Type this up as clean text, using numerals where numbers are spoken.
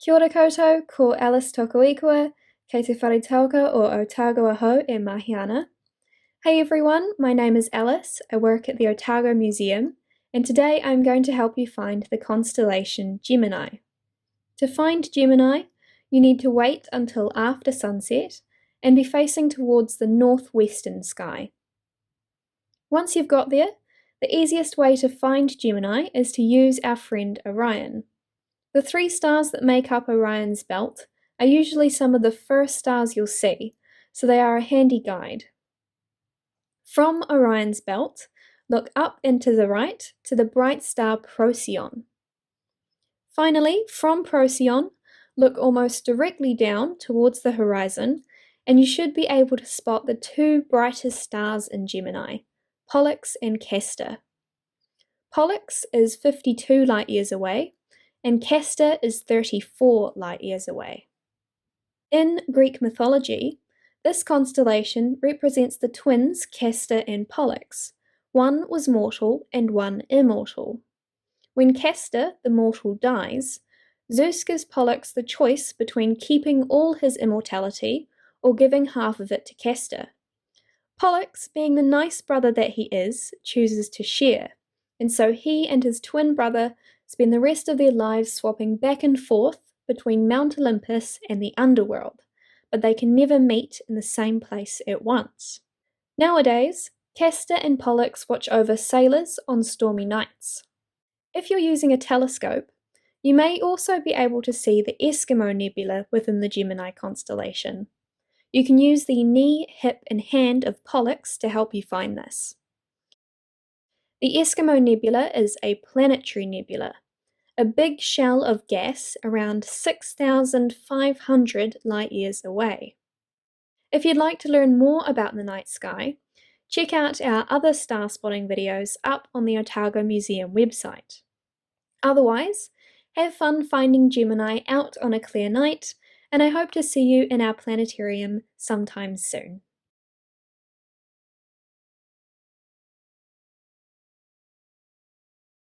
Kia ora koutou, ko Alice toko ikua, kei te wharetauka o Otago aho e Mahiana. Hey everyone, my name is Alice, I work at the Otago Museum, and today I'm going to help you find the constellation Gemini. To find Gemini, you need to wait until after sunset and be facing towards the northwestern sky. Once you've got there, the easiest way to find Gemini is to use our friend Orion. The 3 stars that make up Orion's belt are usually some of the first stars you'll see, so they are a handy guide. From Orion's belt, look up and to the right to the bright star Procyon. Finally, from Procyon, look almost directly down towards the horizon, and you should be able to spot the 2 brightest stars in Gemini, Pollux and Castor. Pollux is 52 light-years away, and Castor is 34 light-years away. In Greek mythology, this constellation represents the twins Castor and Pollux. One was mortal and one immortal. When Castor, the mortal, dies, Zeus gives Pollux the choice between keeping all his immortality or giving half of it to Castor. Pollux, being the nice brother that he is, chooses to share, and so he and his twin brother spend the rest of their lives swapping back and forth between Mount Olympus and the underworld, but they can never meet in the same place at once. Nowadays, Castor and Pollux watch over sailors on stormy nights. If you're using a telescope, you may also be able to see the Eskimo Nebula within the Gemini constellation. You can use the knee, hip, and hand of Pollux to help you find this. The Eskimo Nebula is a planetary nebula, a big shell of gas around 6,500 light-years away. If you'd like to learn more about the night sky, check out our other star spotting videos up on the Otago Museum website. Otherwise, have fun finding Gemini out on a clear night, and I hope to see you in our planetarium sometime soon.